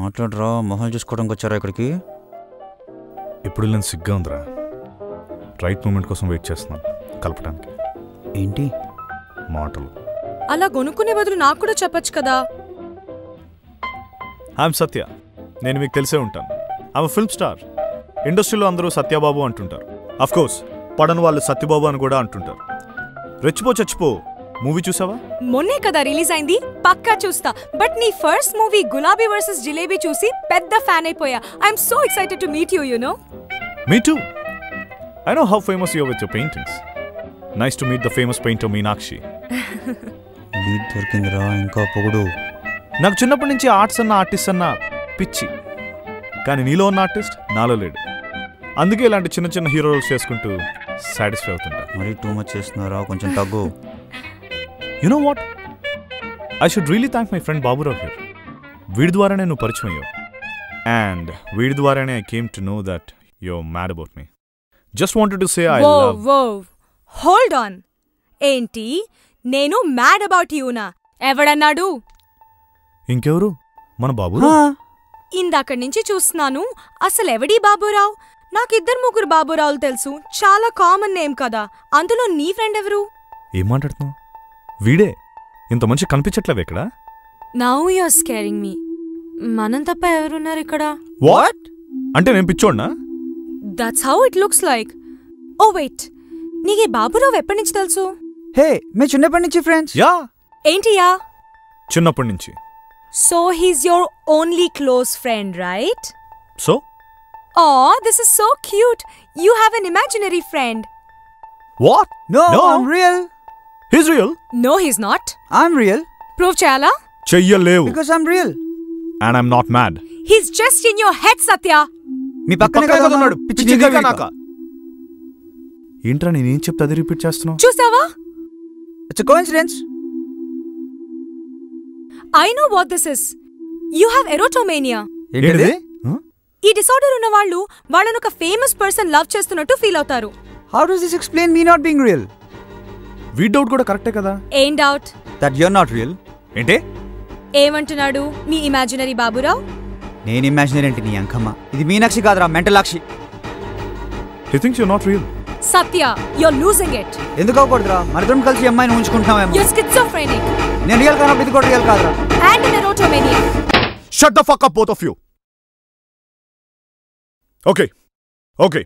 మాట్లాడరా, మొహాలు చూసుకోవడానికి వచ్చారా ఇక్కడికి? ఇప్పుడు నేను సిగ్గా ఉందిరా. రైట్ మూమెంట్ కోసం వెయిట్ చేస్తున్నాను కలపడానికి. ఏంటి మాటలు? అలా కొనుక్కునే బదులు నాకు కూడా చెప్పొచ్చు కదా. ఐఎమ్ సత్య. నేను మీకు తెలిసే ఉంటాను. I'm film star. ఇండస్ట్రీలో అందరూ సత్యబాబు అంటుంటారు. అఫ్ కోర్స్ పడని వాళ్ళు సత్యబాబు అని కూడా అంటుంటారు. రెచ్చిపో చచ్చిపో మూవీ చూసావా? మొన్నే కదా రిలీజ్ అయింది, పక్కా చూస్తా. బట్ నీ ఫస్ట్ మూవీ గులాబీ వర్సెస్ జిలేబీ చూసి పెద్ద ఫ్యాన్ అయిపోయా. I'm so excited to meet you, you know. Me too. I know how famous you are with your paintings. Nice to meet the famous painter Meenakshi. Lead దొరికిందిరా, ఇంకా పొగుడు. నాకు చిన్నప్పటి నుంచి arts అన్న ఆర్టిస్ట్ అన్న పిచ్చి. కానీ నీలో ఉన్న ఆర్టిస్ట్ నాలో లేడు. అందుకే ఇలాంటి చిన్న చిన్న హీరో రోల్స్ చేసుకుంటూ సాటిస్ఫై అవుతుంటా. మరీ టూ మచ్ చేస్తున్నారా, కొంచెం తగ్గు. You know what? I should really thank my friend Baburao here. వీడి ద్వారానే నువ్వు పరిచయం అయ్యావు. And వీడి ద్వారానే I came to know that you're mad about me. Just wanted to say I love... Hold on. ఏంటి నేను మ్యాడ్ అబౌట్ యూనా? ఎవడన్నాడు? ఇంకెవరు? మన బాబురావు. ఇందాకడి నుంచి చూస్తున్నాను. అసలు ఎవడీ బాబురావు? నాకు 2-3 బాబురావులు తెలుసు. చాలా కామన్ నేమ్ కదా. అందులో నీ ఫ్రెండ్ ఎవరు? ఏం మాట్లాడుతున్నావు? వీడే. ఇంత మంచి కనిపించట్లేవు ఇక్కడ. Now you're scaring me. మనం తప్ప ఎవరున్నారు ఇక్కడ? వాట్? అంటే నేను పిచ్చోడ్నా? That's how it looks like. Oh wait, నీకే బాబురావు ఎప్పటి నుంచి తెలుసు? హే, మేము చిన్నప్పటి నుంచి ఫ్రెండ్స్. యా. ఏంటియా? చిన్నప్పటి నుంచి. So he's your only close friend, right? So? Oh, this is so cute. You have an imaginary friend. What? No, I'm real. He's real? No, he's not. I'm real. Prove chayala? చెయ్యలేవు. Because I'm real. And I'm not mad. He's just in your head, Satya. మీ పక్కనే కదా ఉన్నాడు. పిచ్చి నీగా నాక. ఏంట్రా నేనేం చెప్తే అది repeat చేస్తున్నావు? చూసావా? It's a coincidence. I know what this is. You have erotomania. ఏంటిది? ఈ డిసార్డర్ ఉన్న వాళ్ళు వాళ్ళను ఒక ఫేమస్ పర్సన్ లవ్ చేస్తున్నట్టు ఫీల్ అవుతారు. How does this explain me not being real? We doubt కూడా కరెక్టే కదా. ఏం doubt? That you're not real. ఏంటి? ఏమంటున్నాడు నీ ఇమాజినరీ బాబురావు? నేను ఇమాజినరీ అంటే నీ అంకమ్మ. ఇది మీనాక్షి కాదురా, మెంటలాక్షి. He thinks you're not real. Satya, you're losing it. ఎందుకు అవ్వకూడదురా? మరిద్దరం కలిసి అమ్మాయిని ఉంచుకుంటున్నామేమో. You're schizophrenic. నేను రియల్ కానప్పుడు ఇది కూడా రియల్ కాదురా. And an erotomania. Shut the fuck up, both of you. Okay.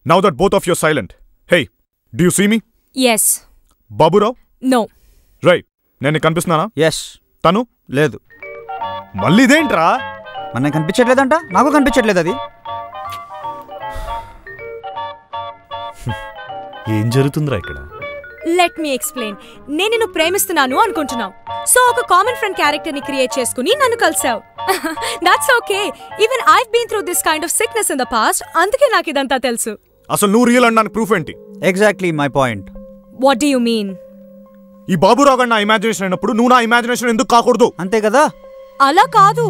Now that both of you are silent. Hey, do you see me? Yes. Baburao? No. Right. నేను కనిపిస్తున్నానా? Yes. తను? లేదు. మళ్ళీ ఇదేంట్రా? మన కనిపించట్లేదంట, నాకు కనిపించట్లేదు అది. ఏం జరుగుతుందిరా ఇక్కడ? Let me explain. నేను నిన్ను ప్రేమిస్తున్నాను అనుకుంటున్నావు. సో ఒక కామన్ ఫ్రెండ్ క్యారెక్టర్ ని క్రియేట్ చేసుకుని నన్ను కలిసావు. That's okay. Even I've been through this kind of sickness in the past. అందుకే నాకు ఇదంతా తెలుసు. అసలు నువ్వు రియల్ అనడానికి ప్రూఫ్ ఏంటి? Exactly my point. What do you mean? ఈ బాబురావు గారు నా ఇమాజినేషన్ అయినప్పుడు నువ్వు నా ఇమాజినేషన్ ఎందుకు కాకూడదు? అంతే కదా. అలా కాదు.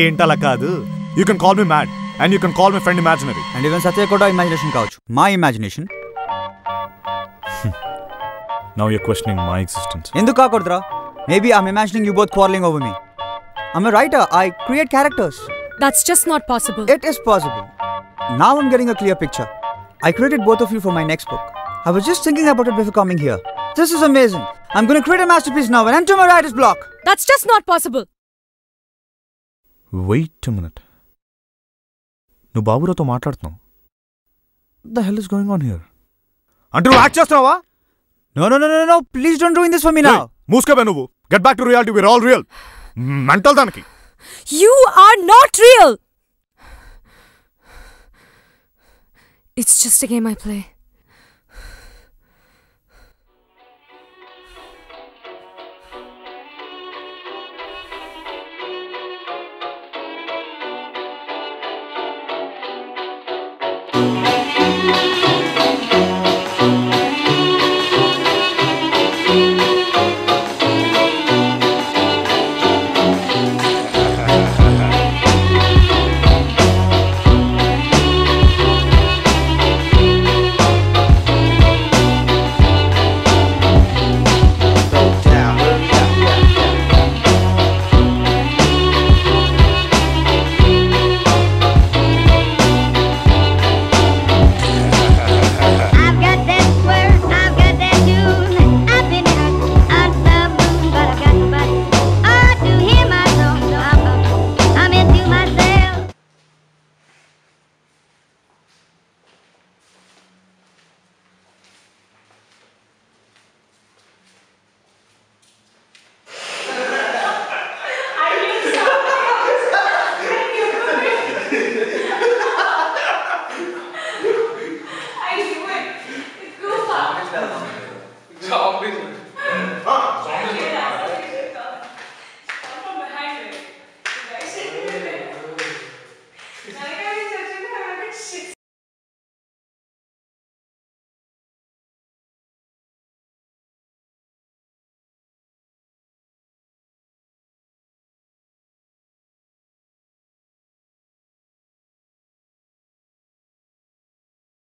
ఏంటలా కాదు? You can call me mad and you can call my friend imaginary. And even Satya కూడా ఇమాజినేషన్ కావచ్చు. My imagination. Now you're questioning my existence. ఎందుకు కాకూడదురా? Maybe I'm imagining you both quarreling over me. I'm a writer. I create characters. That's just not possible. It is possible. Now I'm getting a clear picture. I created both of you for my next book. I was just thinking about it before coming here. This is amazing. I'm going to create a masterpiece now and enter my writer's block. That's just not possible. Wait a minute. నువ్వు బాబురావుతో మాట్లాడుతున్నావు. What the hell is going on here? అంటే నువ్వు act చేస్తున్నావా? No. Please don't ruin this for me now. మూసుకోవే నువ్వు. Get back to reality. We're all real. Mental దానికి. You are not real. It's just a game I play.